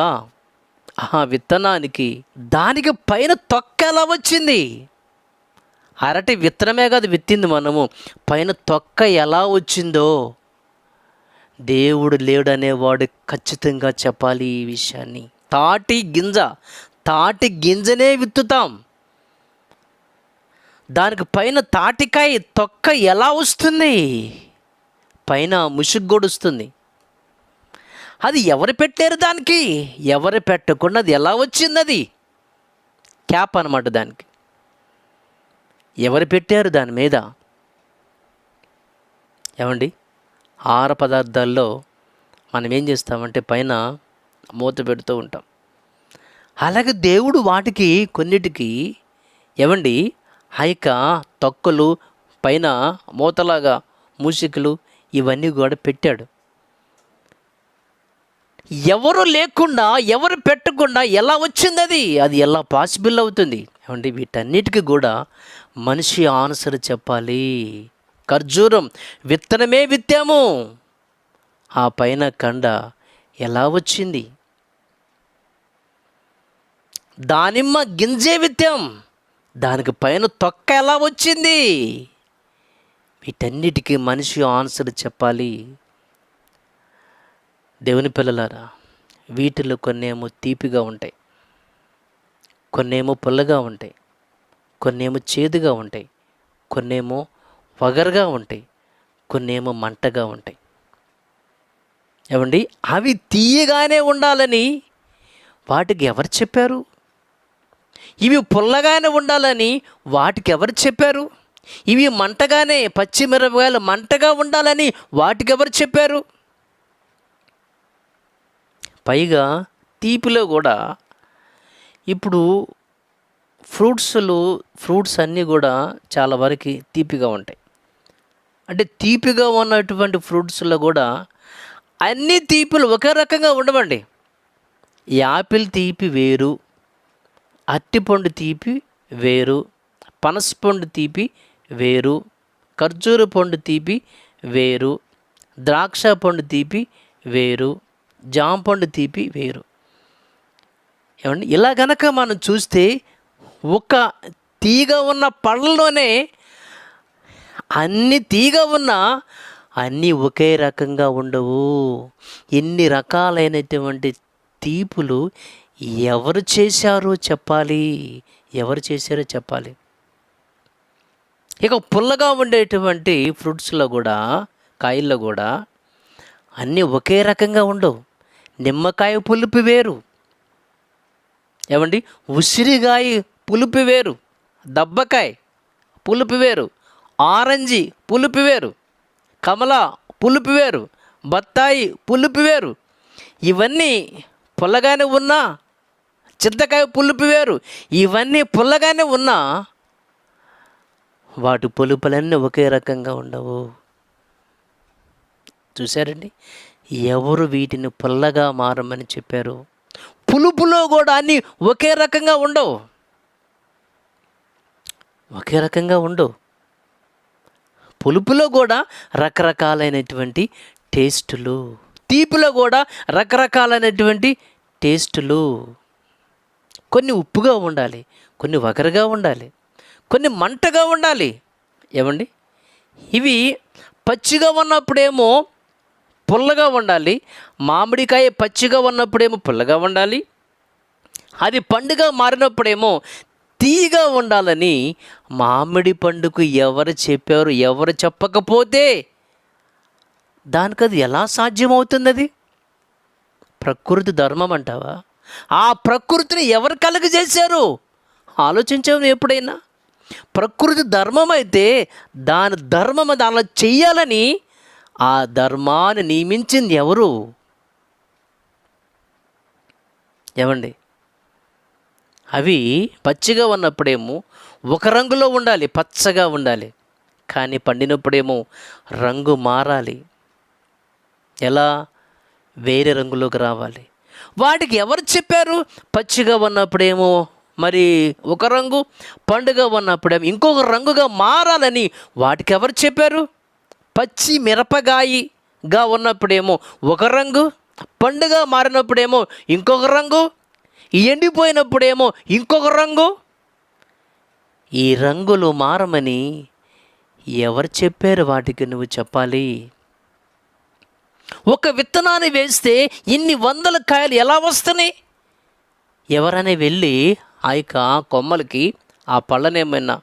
ఆ విత్తనానికి దానికి పైన తొక్క ఎలా వచ్చింది? అరటి విత్తనమే కదా విత్తింది మనము, పైన తొక్క ఎలా వచ్చిందో దేవుడు లేడనేవాడు ఖచ్చితంగా చెప్పాలి ఈ విషయాన్ని. తాటి గింజనే విత్తుతాం, దానికి పైన తాటికాయ తొక్క ఎలా వస్తుంది? పైన ముసుగ్గొడుస్తుంది. అది ఎవరు పెట్టారు దానికి? ఎవరు పెట్టకుండా అది ఎలా వచ్చింది? అది క్యాప్ అన్నమాట దానికి. ఎవరు పెట్టారు దాని మీద? ఏమండి, ఆహార పదార్థాల్లో మనం ఏం చేస్తామంటే పైన మూత పెడుతూ ఉంటాం. అలాగే దేవుడు వాటికి కొన్నిటికి ఏమండి ఆ యొక్క తొక్కలు, పైన మూతలాగా మూసికలు ఇవన్నీ కూడా పెట్టాడు. ఎవరు లేకుండా, ఎవరు పెట్టకుండా ఎలా వచ్చింది? అది ఎలా పాసిబుల్ అవుతుంది? ఏమండి, వీటన్నిటికీ కూడా మనిషి ఆన్సర్ చెప్పాలి. ఖర్జూరం విత్తనమే విత్తాము, ఆ పైన కండ ఎలా వచ్చింది? దానిమ్మ గింజే విత్తాం, దానికి పైన తొక్క ఎలా వచ్చింది? వీటన్నిటికీ మనిషి ఆన్సర్ చెప్పాలి. దేవుని పిల్లలారా, వీటిలో కొన్నేమో తీపిగా ఉంటాయి, కొన్నేమో పుల్లగా ఉంటాయి, కొన్నేమో చేదుగా ఉంటాయి, కొన్నేమో వగరుగా ఉంటాయి, కొన్నేమో మంటగా ఉంటాయి. ఏమండి, అవి తీయగానే ఉండాలని వాటికి ఎవరు చెప్పారు? ఇవి పుల్లగానే ఉండాలని వాటికి ఎవరు చెప్పారు? ఇవి మంటగానే, పచ్చిమిరపకాయలు మంటగా ఉండాలని వాటికి ఎవరు చెప్పారు? పైగా తీపిలో కూడా ఇప్పుడు ఫ్రూట్స్ అన్నీ కూడా చాలా వరకు తీపిగా ఉంటాయి. అంటే తీపిగా ఉన్నటువంటి ఫ్రూట్స్లో కూడా అన్ని తీపులు ఒకే రకంగా ఉండవండి. యాపిల్ తీపి వేరు, అరటిపండు తీపి వేరు, పనసపండు తీపి వేరు, ఖర్జూర పండు తీపి వేరు, ద్రాక్ష పండు తీపి వేరు, జామ పండు తీపి వేరు. ఏమండి, ఇలా గనక మనం చూస్తే ఒక తీగ ఉన్న పళ్ళలోనే అన్ని తీగ ఉన్న అన్నీ ఒకే రకంగా ఉండవు. ఎన్ని రకాలైనటువంటి తీపులు ఎవరు చేశారో చెప్పాలి, ఎవరు చేశారో చెప్పాలి. ఇక పుల్లగా ఉండేటువంటి ఫ్రూట్స్లో కూడా, కాయల్లో కూడా అన్నీ ఒకే రకంగా ఉండవు. నిమ్మకాయ పులుపు వేరు, ఏమండి, ఉసిరికాయ పులుపు వేరు, దబ్బకాయ పులుపు వేరు, ఆరెంజి పులుపు వేరు, కమల పులుపు వేరు, బత్తాయి పులుపు వేరు. ఇవన్నీ పుల్లగానే ఉన్నా, చింతకాయ పులుపు వేరు. ఇవన్నీ పుల్లగానే ఉన్నా వాటి పులుపులన్నీ ఒకే రకంగా ఉండవు. చూశారండి, ఎవరు వీటిని పుల్లగా మారమని చెప్పారు? పులుపులో కూడా అన్నీ ఒకే రకంగా ఉండవు, ఒకే రకంగా ఉండవు. పులుపులో కూడా రకరకాలైనటువంటి టేస్టులు, తీపిలో కూడా రకరకాలైనటువంటి టేస్టులు. కొన్ని ఉప్పుగా ఉండాలి, కొన్ని వగరుగా ఉండాలి, కొన్ని మంటగా ఉండాలి. ఏమండి, ఇవి పచ్చిగా ఉన్నప్పుడేమో పుల్లగా ఉండాలి, మామిడికాయ పచ్చిగా ఉన్నప్పుడేమో పుల్లగా ఉండాలి, అది పండుగ మారినప్పుడేమో తీగా ఉండాలని మామిడి పండుకు ఎవరు చెప్పారు? ఎవరు చెప్పకపోతే దానికి అది ఎలా సాధ్యమవుతుంది? ప్రకృతి ధర్మం అంటావా? ఆ ప్రకృతిని ఎవరు కలుగజేశారు? ఆలోచించావు ఎప్పుడైనా? ప్రకృతి ధర్మం అయితే దాని ధర్మం అది అలా చెయ్యాలని ఆ ధర్మాన్ని నియమించింది ఎవరు? ఏమండి? అవి పచ్చిగా ఉన్నప్పుడేమో ఒక రంగులో ఉండాలి, పచ్చగా ఉండాలి. కానీ పండినప్పుడేమో రంగు మారాలి. ఎలా? వేరే రంగులోకి రావాలి. వాటికి ఎవరు చెప్పారు? పచ్చిగా ఉన్నప్పుడేమో మరి ఒక రంగు, పండుగ ఉన్నప్పుడేమో ఇంకొక రంగుగా మారాలని వాటికి ఎవరు చెప్పారు? పచ్చి మిరపకాయగా ఉన్నప్పుడేమో ఒక రంగు, పండుగ మారినప్పుడేమో ఇంకొక రంగు, ఎండిపోయినప్పుడేమో ఇంకొక రంగు. ఈ రంగులు మారమని ఎవరు చెప్పారు? వాటికి నువ్వు చెప్పాలి. ఒక విత్తనాన్ని వేస్తే ఇన్ని వందల కాయలు ఎలా వస్తున్నాయి? ఎవరైనా వెళ్ళి ఆ యొక్క కొమ్మలకి ఆ పళ్ళనేమైనా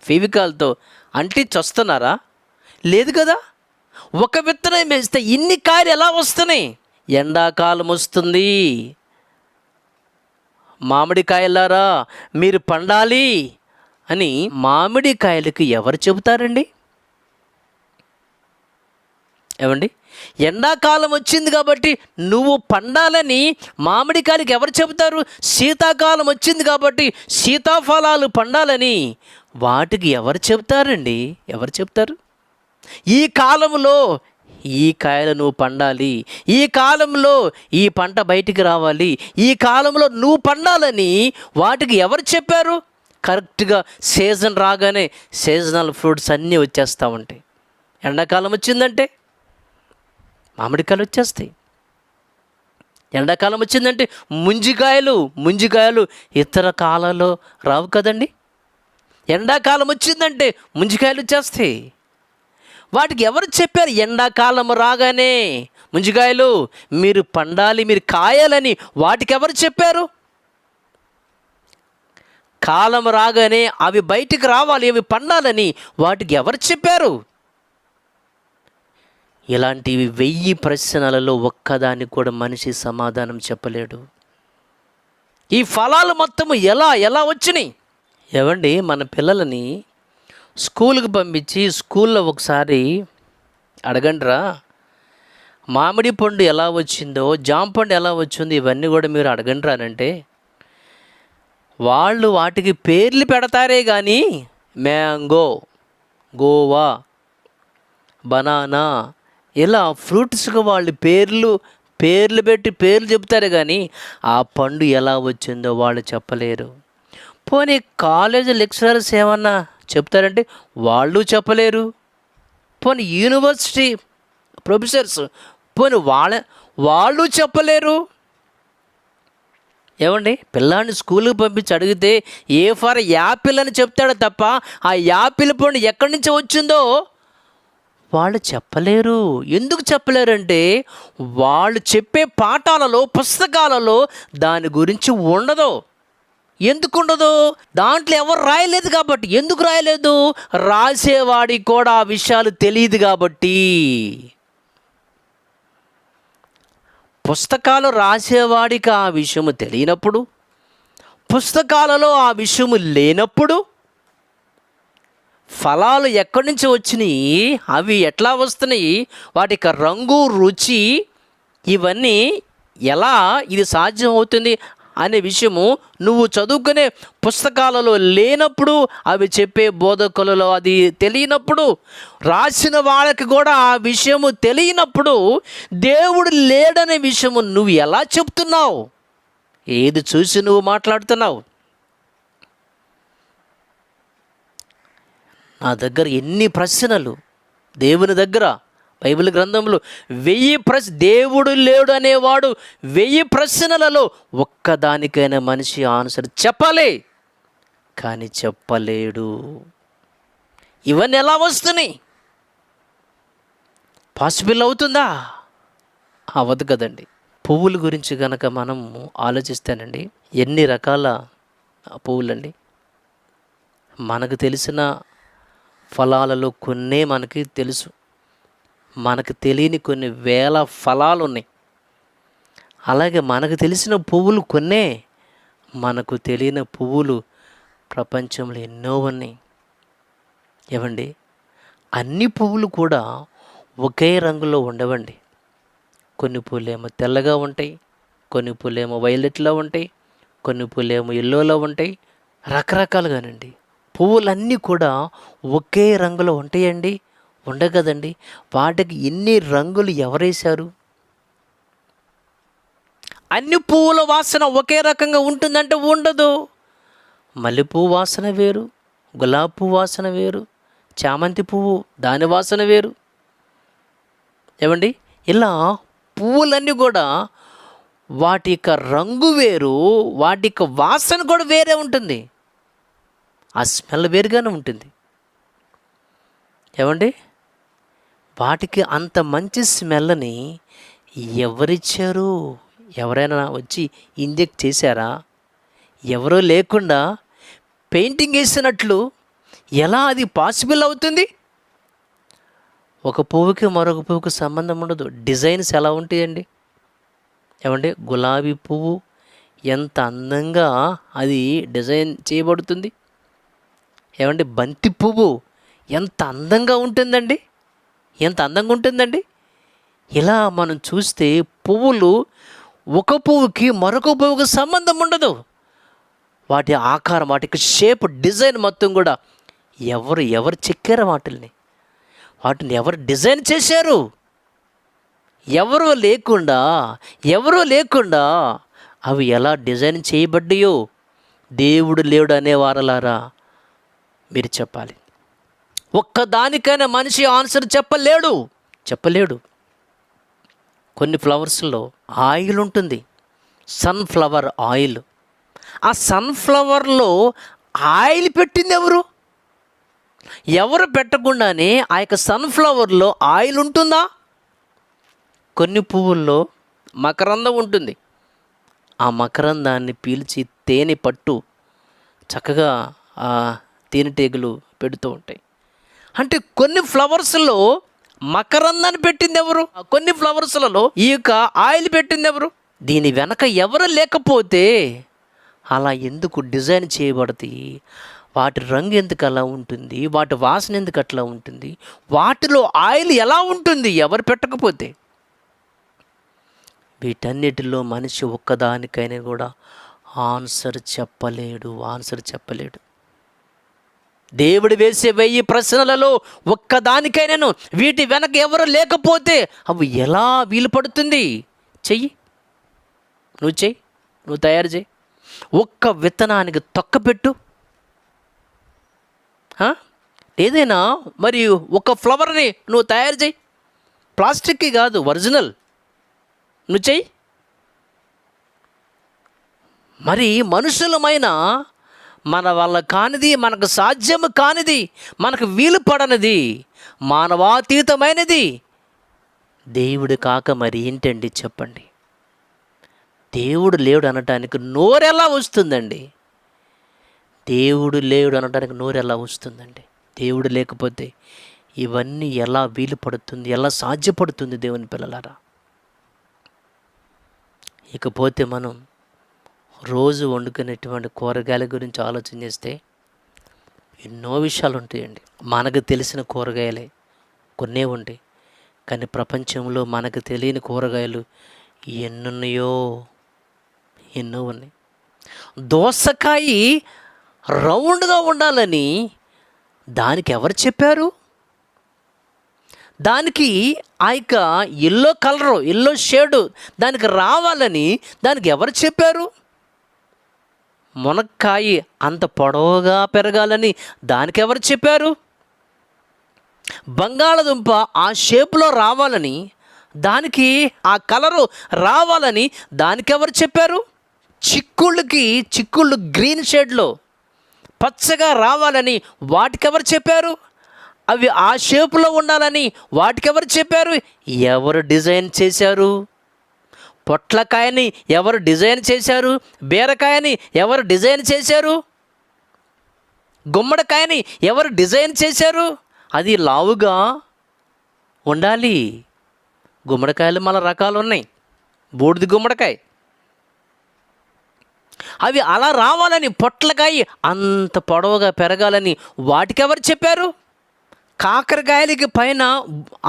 ఫెవికాల్తో అంటించొస్తున్నారా? లేదు కదా. ఒక విత్తనం వేస్తే ఇన్ని కాయలు ఎలా వస్తున్నాయి? ఎండాకాలం వస్తుంది, మామిడికాయలారా మీరు పండాలి అని మామిడికాయలకు ఎవరు చెబుతారండి? ఏమండి? ఎండాకాలం వచ్చింది కాబట్టి నువ్వు పండాలని మామిడికాయలకు ఎవరు చెబుతారు? శీతాకాలం వచ్చింది కాబట్టి సీతాఫలాలు పండాలని వాటికి ఎవరు చెబుతారండి? ఎవరు చెప్తారు? ఈ కాలంలో ఈ కాయలు నువ్వు పండాలి, ఈ కాలంలో ఈ పంట బయటికి రావాలి, ఈ కాలంలో నువ్వు పండాలని వాటికి ఎవరు చెప్పారు? కరెక్ట్గా సీజన్ రాగానే సీజనల్ ఫ్రూట్స్ అన్నీ వచ్చేస్తూ ఉంటాయి. ఎండాకాలం వచ్చిందంటే మామిడికాయలు వచ్చేస్తాయి. ఎండాకాలం వచ్చిందంటే ముంజికాయలు ఇతర కాలాల్లో రావు కదండి. ఎండాకాలం వచ్చిందంటే ముంజికాయలు వచ్చేస్తాయి. వాటికి ఎవరు చెప్పారు? ఎండాకాలం రాగానే ముంజికాయలు మీరు పండాలి, మీరు కాయాలని వాటికి ఎవరు చెప్పారు? కాలం రాగానే అవి బయటికి రావాలి, అవి పండాలని వాటికి ఎవరు చెప్పారు? ఇలాంటివి 1000 ప్రశ్నలలో ఒక్కదానికి కూడా మనిషి సమాధానం చెప్పలేడు. ఈ ఫలాలు మొత్తము ఎలా వచ్చినాయి? ఏవండి, మన పిల్లలని స్కూల్కి పంపించి స్కూల్లో ఒకసారి అడగండిరా, మామిడి పండు ఎలా వచ్చిందో, జామ పండు ఎలా వచ్చిందో ఇవన్నీ కూడా మీరు అడగండి రానంటే వాళ్ళు వాటికి పేర్లు పెడతారే కానీ మ్యాంగో, గోవా, బనానా ఇలా ఫ్రూట్స్కి వాళ్ళు పేర్లు పెట్టి పేర్లు చెప్తారు కానీ ఆ పండు ఎలా వచ్చిందో వాళ్ళు చెప్పలేరు. పోనీ కాలేజ్ లెక్చరర్స్ ఏమన్నా చెప్తారంటే వాళ్ళు చెప్పలేరు. పోనీ యూనివర్సిటీ ప్రొఫెసర్స్ పోనీ వాళ్ళు చెప్పలేరు. ఏమండి, పిల్లాడిని స్కూల్కి పంపించి అడిగితే ఏ ఫర్ యాపిల్ అని చెప్తాడు తప్ప ఆ యాపిల్ పండు ఎక్కడి నుంచి వచ్చిందో వాళ్ళు చెప్పలేరు. ఎందుకు చెప్పలేరంటే వాళ్ళు చెప్పే పాఠాలలో, పుస్తకాలలో దాని గురించి ఉండదు. ఎందుకు ఉండదు? దాంట్లో ఎవరు రాయలేదు కాబట్టి. ఎందుకు రాయలేదు? రాసేవాడికి కూడా ఆ విషయాలు తెలియదు కాబట్టి. పుస్తకాలు రాసేవాడికి ఆ విషయము తెలియనప్పుడు, పుస్తకాలలో ఆ విషయము లేనప్పుడు ఫలాలు ఎక్కడి నుంచి వచ్చినాయి, అవి ఎట్లా వస్తున్నాయి, వాటికి రంగు, రుచి ఇవన్నీ ఎలా ఇది సాధ్యం అవుతుంది అనే విషయము నువ్వు చదువుకునే పుస్తకాలలో లేనప్పుడు, అవి చెప్పే బోధకులలో అది తెలియనప్పుడు, రాసిన వాళ్ళకి కూడా ఆ విషయము తెలియనప్పుడు దేవుడు లేడనే విషయము నువ్వు ఎలా చెప్తున్నావు? ఏది చూసి నువ్వు మాట్లాడుతున్నావు? నా దగ్గర ఎన్ని ప్రశ్నలు దేవుని దగ్గర బైబిల్ గ్రంథంలో 1000 దేవుడు లేడు అనేవాడు 1000 ప్రశ్నలలో ఒక్కదానికైనా మనిషి ఆన్సర్ చెప్పాలి, కానీ చెప్పలేడు. ఇవన్నీ ఎలా వస్తున్నాయి? పాసిబుల్ అవుతుందా? అవ్వదు కదండి. పువ్వుల గురించి కనుక మనం ఆలోచిస్తానండి, ఎన్ని రకాల పువ్వులండి. మనకు తెలిసిన ఫలాలలో కొన్నే మనకి తెలుసు. మనకు తెలియని కొన్ని వేల ఫలాలు ఉన్నాయి. అలాగే మనకు తెలిసిన పువ్వులు కొన్నే, మనకు తెలియని పువ్వులు ప్రపంచంలో ఎన్నో ఉన్నాయి. ఏవండి, అన్ని పువ్వులు కూడా ఒకే రంగులో ఉండవండి. కొన్ని పూలేమో తెల్లగా ఉంటాయి, కొన్ని పూలేమో వైలెట్లో ఉంటాయి, కొన్ని పూలేమో ఎల్లోలో ఉంటాయి, రకరకాలుగానండి. పువ్వులన్నీ కూడా ఒకే రంగులో ఉంటాయండి? ఉండవు కదండి. వాటికి ఎన్ని రంగులు ఎవరేశారు? అన్ని పువ్వుల వాసన ఒకే రకంగా ఉంటుందంటే ఉండదు. మల్లెపువ్వు వాసన వేరు, గులాబీ పువ్వు వాసన వేరు, చామంతి పువ్వు దాని వాసన వేరు. ఏమండి, ఇలా పువ్వులన్నీ కూడా వాటి యొక్క రంగు వేరు, వాటి యొక్క వాసన కూడా వేరే ఉంటుంది. ఆ స్మెల్ వేరుగానే ఉంటుంది. ఏమండి, వాటికి అంత మంచి స్మెల్ని ఎవరిచ్చారు? ఎవరైనా వచ్చి ఇంజెక్ట్ చేశారా? ఎవరో లేకుండా పెయింటింగ్ వేసినట్లు ఎలా అది పాసిబుల్ అవుతుంది? ఒక పువ్వుకి మరొక పువ్వుకి సంబంధం ఉండదు. డిజైన్స్ ఎలా ఉంటాయండి? ఏమంటే, గులాబీ పువ్వు ఎంత అందంగా అది డిజైన్ చేయబడుతుంది. ఏమంటే, బంతి పువ్వు ఎంత అందంగా ఉంటుందండి, ఎంత అందంగా ఉంటుందండి. ఇలా మనం చూస్తే పువ్వులు ఒక పువ్వుకి మరొక పువ్వుకి సంబంధం ఉండదు. వాటి ఆకారం, వాటికి షేప్, డిజైన్ మొత్తం కూడా ఎవరు చెక్కారు? వాటిని ఎవరు డిజైన్ చేశారు? ఎవరో లేకుండా అవి ఎలా డిజైన్ చేయబడ్డాయో దేవుడు లేడు అనేవారలారా మీరు చెప్పాలి. ఒక్కదానికైనా మనిషి ఆన్సర్ చెప్పలేడు. కొన్ని ఫ్లవర్స్లో ఆయిల్ ఉంటుంది, సన్ఫ్లవర్ ఆయిల్. ఆ సన్ఫ్లవర్లో ఆయిల్ పెట్టింది ఎవరు పెట్టకుండానే ఆ యొక్క సన్ఫ్లవర్లో ఆయిల్ ఉంటుందా? కొన్ని పువ్వుల్లో మకరందం ఉంటుంది. ఆ మకరందాన్ని పీల్చి తేనె పట్టు చక్కగా ఆ తేనెటీగలు పెడుతూ ఉంటాయి. అంటే కొన్ని ఫ్లవర్స్లో మకరందాన్ని పెట్టింది ఎవరు? కొన్ని ఫ్లవర్స్లలో ఈ యొక్క ఆయిల్ పెట్టింది ఎవరు? దీని వెనక ఎవరు లేకపోతే అలా ఎందుకు డిజైన్ చేయబడతాయి? వాటి రంగు ఎందుకు అలా ఉంటుంది? వాటి వాసన ఎందుకు అట్లా ఉంటుంది? వాటిలో ఆయిల్ ఎలా ఉంటుంది ఎవరు పెట్టకపోతే? వీటన్నిటిలో మనిషి ఒక్కదానికైనా కూడా ఆన్సర్ చెప్పలేడు. దేవుడు వేసే 1000 ప్రశ్నలలో ఒక్కదానికైనాను వీటి వెనక ఎవరు లేకపోతే అవి ఎలా వీలు పడుతుంది? నువ్వు తయారు చేయి. ఒక్క విత్తనానికి తొక్కపెట్టు. ఏదైనా మరి ఒక ఫ్లవర్ని నువ్వు తయారు చేయి. ప్లాస్టిక్కి కాదు, ఒరిజినల్ నువ్వు చెయ్యి. మరి మనుషులమైన మన వల్ల కానిది, మనకు సాధ్యము కానిది, మనకు వీలు పడనిది, మానవాతీతమైనది దేవుడు కాక మరి ఏంటండి చెప్పండి? దేవుడు లేడు అనటానికి నోరెలా వస్తుందండి? దేవుడు లేకపోతే ఇవన్నీ ఎలా వీలు పడుతుంది, ఎలా సాధ్యపడుతుంది దేవుని పిల్లలారా? ఇకపోతే మనం రోజు వండుకునేటువంటి కూరగాయల గురించి ఆలోచన చేస్తే ఎన్నో విషయాలు ఉంటాయండి. మనకు తెలిసిన కూరగాయలే కొన్నే ఉంటాయి, కానీ ప్రపంచంలో మనకు తెలియని కూరగాయలు ఎన్నో ఉన్నాయి. దోసకాయ రౌండ్గా ఉండాలని దానికి ఎవరు చెప్పారు? దానికి ఆ యొక్క ఎల్లో షేడు దానికి రావాలని దానికి ఎవరు చెప్పారు? మునక్కాయ అంత పొడవుగా పెరగాలని దానికి ఎవరు చెప్పారు? బంగాళదుంప ఆ షేప్లో రావాలని, దానికి ఆ కలరు రావాలని దానికి ఎవరు చెప్పారు? చిక్కుళ్ళు గ్రీన్ షేడ్లో పచ్చగా రావాలని వాటికి ఎవరు చెప్పారు? అవి ఆ షేపులో ఉండాలని వాటికి ఎవరు చెప్పారు? ఎవరు డిజైన్ చేశారు? పొట్లకాయని ఎవరు డిజైన్ చేశారు? బీరకాయని ఎవరు డిజైన్ చేశారు? గుమ్మడికాయని ఎవరు డిజైన్ చేశారు? అది లావుగా ఉండాలి. గుమ్మడికాయలు మళ్ళీ రకాలు ఉన్నాయి, బూడిద గుమ్మడికాయ. అవి అలా రావాలని, పొట్లకాయ అంత పొడవుగా పెరగాలని వాటికెవరు చెప్పారు? కాకరకాయలకి పైన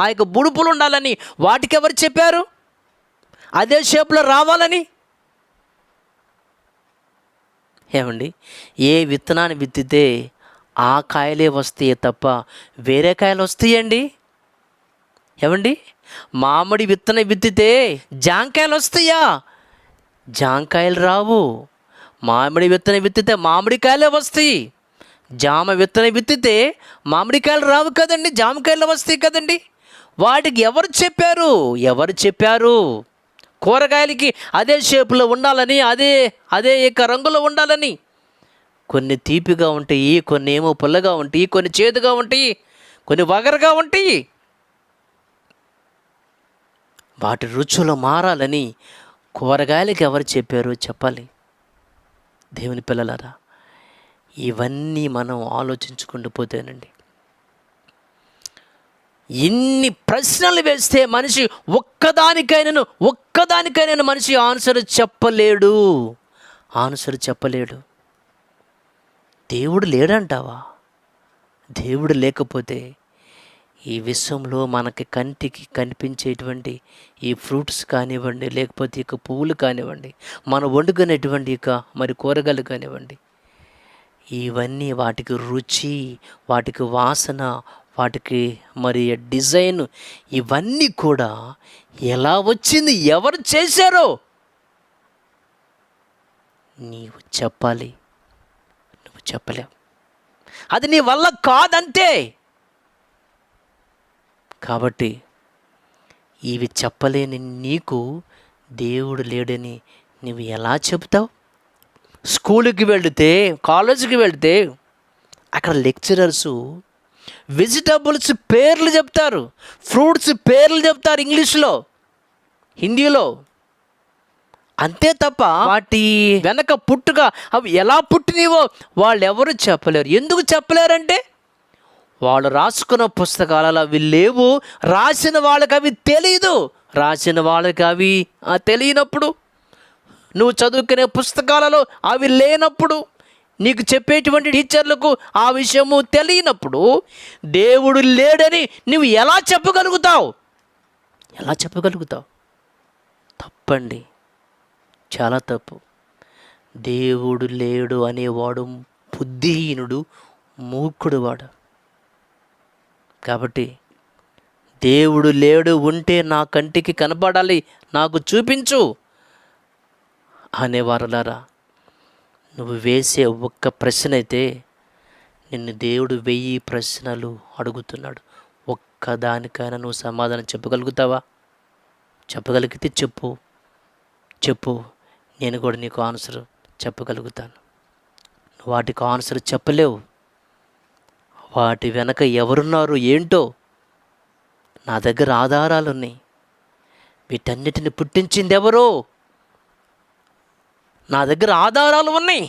ఆ యొక్క బుడుపులు ఉండాలని వాటికెవరు చెప్పారు? అదే షేప్లో రావాలని. ఏమండి, ఏ విత్తనాన్ని విత్తితే ఆ కాయలే వస్తాయి తప్ప వేరే కాయలు వస్తాయండి? ఏమండి, మామిడి విత్తనం విత్తితే జాంకాయలు వస్తాయా? జాంకాయలు రావు. మామిడి విత్తనం విత్తితే మామిడికాయలే వస్తాయి. జామ విత్తనం విత్తితే మామిడికాయలు రావు కదండి, జామకాయలు వస్తాయి కదండి. వాటికి ఎవరు చెప్పారు? ఎవరు చెప్పారు? కూరగాయలకి అదే షేపులో ఉండాలని, అదే యొక్క రంగులో ఉండాలని. కొన్ని తీపిగా ఉంటాయి, కొన్ని ఏమో పుల్లగా ఉంటాయి, కొన్ని చేదుగా ఉంటాయి, కొన్ని వగరుగా ఉంటాయి. వాటి రుచులు మారాలని కూరగాయలకి ఎవరు చెప్పారు? చెప్పాలి. దేవుని పిల్లలారా, ఇవన్నీ మనం ఆలోచించుకుంటూ పోతేనండి, ఇన్ని ప్రశ్నలు వేస్తే మనిషి ఒక్కదానికైనా మనిషి ఆన్సర్ చెప్పలేడు. దేవుడు లేడంటావా? దేవుడు లేకపోతే ఈ విశ్వంలో మనకి కంటికి కనిపించేటువంటి ఈ ఫ్రూట్స్ కానివ్వండి, లేకపోతే ఇక పువ్వులు కానివ్వండి, మనం వండుకునేటువంటి ఇక మరి కూరగాయలు కానివ్వండి, ఇవన్నీ వాటికి రుచి, వాటికి వాసన, వాటికి మరి డిజైన్, ఇవన్నీ కూడా ఎలా వచ్చింది, ఎవరు చేశారో నీవు చెప్పాలి. నువ్వు చెప్పలేవు, అది నీ వల్ల కాదంతే. కాబట్టి ఇవి చెప్పలేని నీకు దేవుడు లేడని నువ్వు ఎలా చెబుతావు? స్కూల్కి వెళితే, కాలేజీకి వెళితే అక్కడ లెక్చరర్సు వెజిటబుల్స్ పేర్లు చెప్తారు, ఫ్రూట్స్ పేర్లు చెప్తారు ఇంగ్లీష్లో, హిందీలో. అంతే తప్ప వాటి వెనక పుట్టుక అవి ఎలా పుట్టినవో వాళ్ళు ఎవరు చెప్పలేరు. ఎందుకు చెప్పలేరంటే వాళ్ళు రాసుకున్న పుస్తకాలలో అవి లేవు, రాసిన వాళ్ళకి అవి తెలీదు. రాసిన వాళ్ళకి అవి తెలియనప్పుడు, నువ్వు చదువుకునే పుస్తకాలలో అవి లేనప్పుడు, నీకు చెప్పేటువంటి టీచర్లకు ఆ విషయము తెలియనప్పుడు దేవుడు లేడని నువ్వు ఎలా చెప్పగలుగుతావు? తప్పండి, చాలా తప్పు. దేవుడు లేడు అనేవాడు బుద్ధిహీనుడు, మూర్ఖుడు వాడు. కాబట్టి దేవుడు లేడు, ఉంటే నా కంటికి కనపడాలి, నాకు చూపించు అనేవారులారా, నువ్వు వేసే ఒక్క ప్రశ్న అయితే నిన్ను దేవుడు 1000 ప్రశ్నలు అడుగుతున్నాడు. ఒక్కదానికైనా నువ్వు సమాధానం చెప్పగలుగుతావా? చెప్పగలిగితే చెప్పు, నేను కూడా నీకు ఆన్సర్ చెప్పగలుగుతాను. నువ్వు వాటికి ఆన్సర్ చెప్పలేవు. వాటి వెనక ఎవరున్నారు ఏంటో నా దగ్గర ఆధారాలు ఉన్నాయి. వీటన్నిటిని పుట్టించింది ఎవరో నా దగ్గర ఆధారాలు ఉన్నాయి.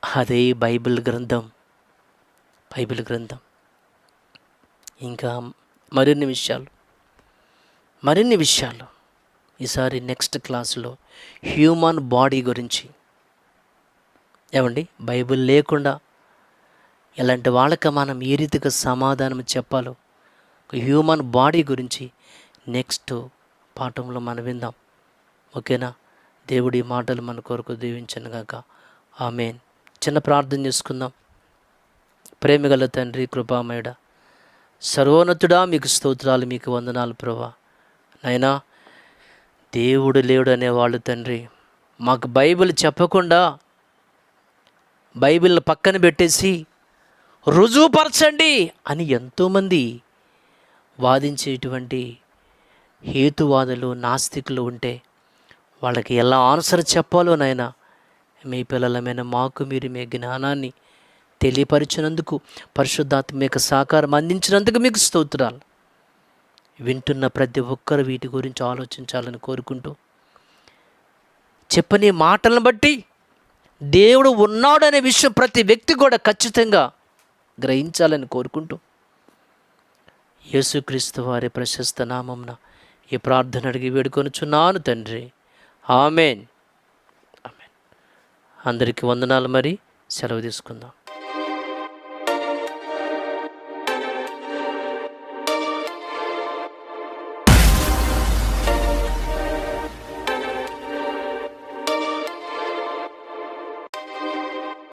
అదే బైబిల్ గ్రంథం. ఇంకా మరిన్ని విషయాలు ఈసారి నెక్స్ట్ క్లాసులో హ్యూమన్ బాడీ గురించి. ఏమండి, బైబిల్ లేకుండా ఇలాంటి వాళ్ళకి మనం ఏ రీతిగా సమాధానం చెప్పాలో హ్యూమన్ బాడీ గురించి నెక్స్ట్ పాఠంలో మనం విందాం. ఓకేనా? దేవుడి మాటలు మన కొరకు దీవించను గాక. ఆమేన్. చిన్న ప్రార్థన చేసుకుందాం. ప్రేమగల తండ్రి, కృపామయుడా, సర్వోన్నతుడా, మీకు స్తోత్రాలు, మీకు వందనాలు ప్రభువా. నాయనా, దేవుడు లేడు అనేవాళ్ళు తండ్రి మాకు బైబిల్ చెప్పకుండా బైబిల్ పక్కన పెట్టేసి రుజువుపరచండి అని ఎంతోమంది వాదించేటువంటి హేతువాదులు, నాస్తికులు ఉంటే వాళ్ళకి ఎలా ఆన్సర్ చెప్పాలో నాయన మీ పిల్లలమైన మాకు మీరు మీ జ్ఞానాన్ని తెలియపరిచినందుకు, పరిశుద్ధాత్మ యొక్క సహకారం అందించినందుకు మీకు స్తోత్రాలు. వింటున్న ప్రతి ఒక్కరు వీటి గురించి ఆలోచించాలని కోరుకుంటూ, చెప్పని మాటలను బట్టి దేవుడు ఉన్నాడనే విషయం ప్రతి వ్యక్తి కూడా ఖచ్చితంగా గ్రహించాలని కోరుకుంటూ, యేసుక్రీస్తు వారి ప్రశస్త నామమున ఈ ప్రార్థన అడిగి వేడుకొనుచున్నాను తండ్రి. ఆమెన్. ఆమెన్. అందరికీ వందనాలు. మరి సెలవు తీసుకుందాం.